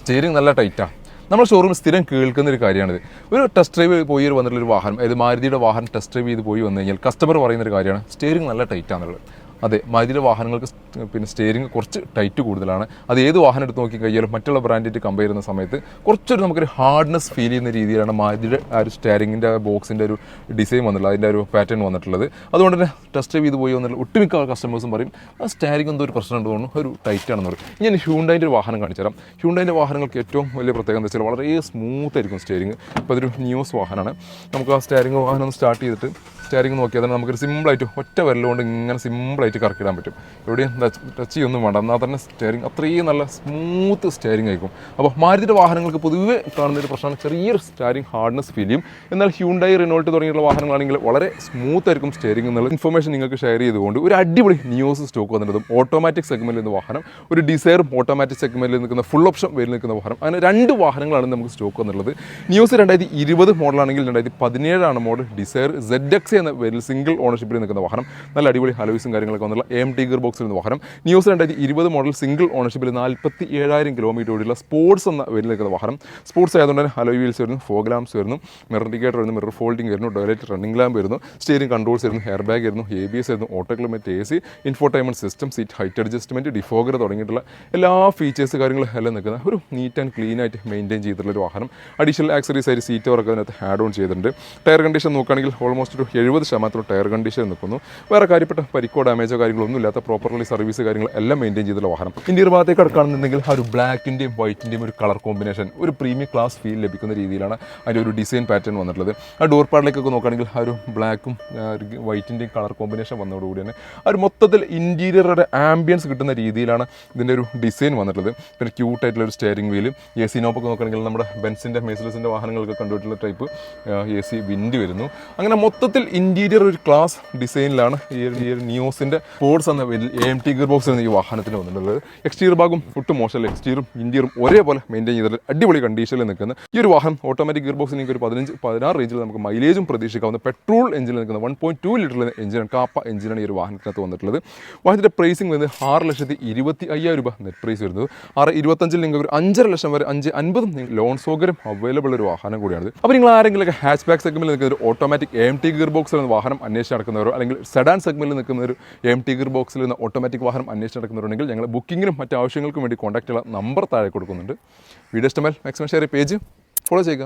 Steering നല്ല ടൈറ്റാണ്. നമ്മുടെ ഷോറൂമിൽ സ്ഥിരം കേൾക്കുന്ന ഒരു കാര്യമാണിത്. ഒരു ടെസ്റ്റ് ഡ്രൈവ് പോയി വന്നിട്ടുള്ളൊരു വാഹനം, അതായത് മാരുതിയുടെ വാഹനം ടെസ്റ്റ് ഡ്രൈവ് ചെയ്ത് പോയി വന്നു കഴിഞ്ഞാൽ കസ്റ്റമർ പറയുന്നൊരു കാര്യമാണ് സ്റ്റിയറിംഗ് നല്ല ടൈറ്റാണെന്നുള്ളത്. അതെ, മാരുതിയുടെ വാഹനങ്ങൾക്ക് പിന്നെ സ്റ്റിയറിംഗ് കുറച്ച് ടൈറ്റ് കൂടുതലാണ്. അത് ഏത് വാഹനം എടുത്ത് നോക്കി കഴിഞ്ഞാലും മറ്റുള്ള ബ്രാൻഡായിട്ട് കമ്പയർ ചെയ്യുന്ന സമയത്ത് കുറച്ചൊരു നമുക്കൊരു ഹാർഡ്നെസ് ഫീൽ ചെയ്യുന്ന രീതിയിലാണ് മാരുതിയുടെ ആ ഒരു സ്റ്റിയറിംഗിൻ്റെ ബോക്സിൻ്റെ ഒരു ഡിസൈൻ വന്നിട്ടുള്ളത്, അതിൻ്റെ ഒരു പാറ്റേൺ വന്നിട്ടുള്ളത്. അതുകൊണ്ട് തന്നെ ടെസ്റ്റ് ഡ്രൈവ് ചെയ്ത് പോയി വന്നിട്ടുള്ള ഒട്ടുമിക്ക കസ്റ്റമേഴ്സും പറയും ആ സ്റ്റിയറിംഗ് എന്തോ ഒരു പ്രശ്നം ഉണ്ട് തോന്നുന്നു, ഒരു ടൈറ്റ് ആണെന്ന് പറയും. ഞാൻ ഹ്യൂണ്ടായിൻ്റെ ഒരു വാഹനം കാണിച്ചു തരാം. ഹ്യൂണ്ടായിൻ്റെ വാഹനങ്ങൾക്ക് ഏറ്റവും വലിയ പ്രത്യേകത എന്താ വെച്ചാൽ വളരെ സ്മൂത്ത് ആയിരിക്കും സ്റ്റിയറിംഗ്. ഇപ്പോൾ അതൊരു ന്യൂസ് വാഹനമാണ്. നമുക്ക് ആ സ്റ്റിയറിംഗ് വാഹനം ഒന്ന് സ്റ്റാർട്ട് ചെയ്തിട്ട് സ്റ്റിയറിംഗ് നോക്കിയാൽ തന്നെ നമുക്കൊരു സിമ്പിളായിട്ട് ഒറ്റ വിരലുകൊണ്ട് ഇങ്ങനെ സിമ്പിളായിട്ട് കറക്കിടാൻ പറ്റും. എവിടെയും ടച്ച് ചെയ്യൊന്നും വേണ്ട, എന്നാൽ തന്നെ സ്റ്റിയറിംഗ് അത്രയും നല്ല സ്മൂത്ത് സ്റ്റിയറിംഗ് ആയിരിക്കും. അപ്പോൾ മാരുതിയുടെ വാഹനങ്ങൾക്ക് പൊതുവെ കാണുന്നൊരു പ്രശ്നമാണ് ചെറിയൊരു സ്റ്റിയറിംഗ് ഹാർഡ്നെസ് ഫീൽ ചെയ്യും. എന്നാൽ ഹ്യൂണ്ടായി, റിനോൾട്ട് തുടങ്ങിയിട്ടുള്ള വാഹനങ്ങളാണെങ്കിൽ വളരെ സ്മൂത്ത് ആയിരിക്കും സ്റ്റിയറിംഗ് എന്നുള്ള ഇൻഫർമേഷൻ നിങ്ങൾക്ക് ഷെയർ ചെയ്തുകൊണ്ട് ഒരു അടിപൊളി ന്യൂസ് സ്റ്റോക്ക് വന്നിട്ടും ഓട്ടോമാറ്റിക് സെഗ്മെൻറ്റിൽ നിന്ന് വാഹനം, ഒരു ഡിസയറും ഓട്ടോമാറ്റിക് സെഗ്മെൻറ്റിൽ നിൽക്കുന്ന ഫുൾ ഓപ്ഷൻ വേരിൽ നിൽക്കുന്ന വാഹനം, അങ്ങനെ 2 വാഹനങ്ങളാണ് നമുക്ക് സ്റ്റോക്ക് വന്നിട്ടുള്ളത്. ന്യൂസ് 2020 മോഡലാണെങ്കിൽ 2017 മോഡൽ ഡിസയർ ZX എന്ന പേരിൽ സിംഗിൾ ഓണർഷിപ്പിൽ നിൽക്കുന്ന വാഹനം, നല്ല അടിപൊളി അലോയ്സും കാര്യങ്ങളൊക്കെ വന്നുള്ള AMT ഗിയർ ബോക്സിൽ നിന്ന് വാഹനം. ന്യൂസ് 2020 മോഡൽ സിംഗിൾ ഓണർഷിപ്പിൽ 47,000 കിലോമീറ്റർ ഓടിയുള്ള സ്പോർട്സ് എന്ന പേരിൽ നിൽക്കുന്ന വാഹനം. സ്പോർട്സ് ആയതുകൊണ്ട് തന്നെ അലോയ് വീൽസ് വരുന്നു, ഫോഗ് ലാംപ്സ് വരുന്നു, മിറർ ഇൻഡിക്കേറ്റർ വരുന്നു, മിറർ ഫോൾഡിംഗ് വരുന്നു, ഡയലറ്റ് റണ്ണിംഗ് ലാമ്പ് വരുന്നു, സ്റ്റിയറിംഗ് കൺട്രോൾസ് വരുന്നു, എയർ ബാഗ് വരുന്നു, ABS വരുന്നു, auto climate AC, infotainment system, seat height adjustment, defogger തുടങ്ങിയിട്ടുള്ള എല്ലാ ഫീച്ചേഴ്സ് കാര്യങ്ങളും എല്ലാം നിൽക്കുന്ന ഒരു നീറ്റ് ആൻഡ് ക്ലീൻ ആയിട്ട് മെയിൻറ്റെയിൻ ചെയ്തിട്ടുള്ള ഒരു വാഹനം. അഡീഷണൽ ആക്സറീസ് ആയിട്ട് സീറ്റ് വർക്ക് അതിനകത്ത് ആഡ് ഓൺ ചെയ്തിട്ടുണ്ട്. ടയർ കണ്ടീഷൻ നോക്കുകയാണെങ്കിൽ ഓൾമോസ്റ്റ് ഒരു 70% ടയർ കണ്ടീഷൻ നിൽക്കുന്നു. വേറെ കാര്യപ്പെട്ട പരിക്കോ ഡാമേജോ കാര്യങ്ങളൊന്നും ഇല്ലാത്ത പ്രോപ്പർലി സർവീസ് കാര്യങ്ങൾ എല്ലാം മെയിൻറ്റെയിൻ ചെയ്തിട്ടുള്ള വാഹനം. ഇന്ത്യൻ ഭാഗത്തേക്ക് കിടക്കുകയാണെന്നുണ്ടെങ്കിൽ ആ ഒരു ബ്ലാക്കിൻ്റെയും വൈറ്റിൻ്റെയും ഒരു കളർ കോമ്പിനേഷൻ, ഒരു പ്രീമിയം ക്ലാസ് ഫീൽ ലഭിക്കുന്ന രീതിയിലാണ് അതിൻ്റെ ഒരു ഡിസൈൻ പാറ്റേൺ വന്നിട്ടുള്ളത്. ആ ഡോർ പാഡിലേക്കൊക്കെ നോക്കുകയാണെങ്കിൽ ആ ഒരു ബ്ലാക്കും വൈറ്റിൻ്റെയും കളർ കോമ്പിനേഷൻ വന്നതോടുകൂടി തന്നെ ആ ഒരു മൊത്തത്തിൽ ഇൻറ്റീരിയറുടെ ആംബിയൻസ് കിട്ടുന്ന രീതിയിലാണ് ഇതിൻ്റെ ഒരു ഡിസൈൻ വന്നിട്ടുള്ളത്. പിന്നെ ക്യൂട്ടായിട്ടുള്ള ഒരു സ്റ്റിയറിംഗ് വീല്, AC നോപ്പൊക്കെ നോക്കുകയാണെങ്കിൽ നമ്മുടെ ബെൻസിൻ്റെ മെഴ്സിഡസിൻ്റെ വാഹനങ്ങൾക്ക് കണ്ടുപോയിട്ടുള്ള ടൈപ്പ് AC വിൻഡ് വരുന്നു. അങ്ങനെ മൊത്തത്തിൽ ഇൻറ്റീരിയർ ഒരു ക്ലാസ് ഡിസൈനിലാണ് ഈ ന്യൂസിൻ്റെ സ്പോർട്സ് എന്ന പേരിൽ AMT ഗിയർ ബോക്സ് എന്ന ഈ വാഹനത്തിന് വന്നിട്ടുള്ളത്. എക്സ്റ്റീരിയർ ഭാഗം ഒട്ടും മോശമല്ല, എക്സ്റ്റീരിയറും ഇൻറ്റീരിയറും ഒരേപോലെ മെയിൻറ്റെയിൻ ചെയ്തിട്ട് അടിപൊളി കണ്ടീഷനിൽ നിൽക്കുന്ന ഈ ഒരു വാഹനം ഓട്ടോമാറ്റിക് ഗിയർ ബോക്സിന് ഒരു 15-16 റേഞ്ചിൽ നമുക്ക് മൈലേജും പ്രതീക്ഷിക്കാവുന്ന പെട്രോൾ എഞ്ചിനിൽ നിൽക്കുന്ന 1.2 ലിറ്ററിലെ എഞ്ചിനാണ്, കാപ്പ എഞ്ചിനാണ് ഈ ഒരു വാഹനത്തിനകത്ത് വന്നിട്ടുള്ളത്. വാഹനത്തിൻ്റെ പ്രൈസിംഗ് വരുന്നത് 6,25,000 രൂപ നെറ്റ് പ്രൈസ് വരുന്നത്. 6,25,000 നിങ്ങൾക്ക് ഒരു 5.5 ലക്ഷം വരെ 5,50 ലോൺ സൗകര്യം അവൈലബിൾ ഒരു വാഹനം കൂടിയാണ്. അപ്പോൾ നിങ്ങൾ ആരെങ്കിലുമൊക്കെ ഹാച്ച് ബാക്ക് സെഗ്മെന്റിൽ നിൽക്കുന്ന ഒരു ഓട്ടോമാറ്റിക് AMT ഗിയർ ബോക്സിൽ നിന്ന് വാഹനം അന്വേഷിച്ച് നടക്കുന്നവരോ അല്ലെങ്കിൽ സെഡാൻ സെഗ്മെന്റിൽ നിൽക്കുന്ന ഒരു AMT ഗിയർ ബോക്സിൽ നിന്ന് ഓട്ടോമാറ്റിക് വാഹനം അന്വേഷിച്ച് നടക്കുന്നവരുണ്ടെങ്കിൽ ഞങ്ങൾ ബുക്കിങ്ങിനും മറ്റ് ആവശ്യങ്ങൾക്കും വേണ്ടി കോൺടാക്ട് ചെയ്യുന്ന നമ്പർ താഴെ കൊടുക്കുന്നുണ്ട്. വീഡിയോ ഇഷ്ടമായാൽ മാക്സിമം ഷെയർ പേജ് ഫോളോ ചെയ്യുക.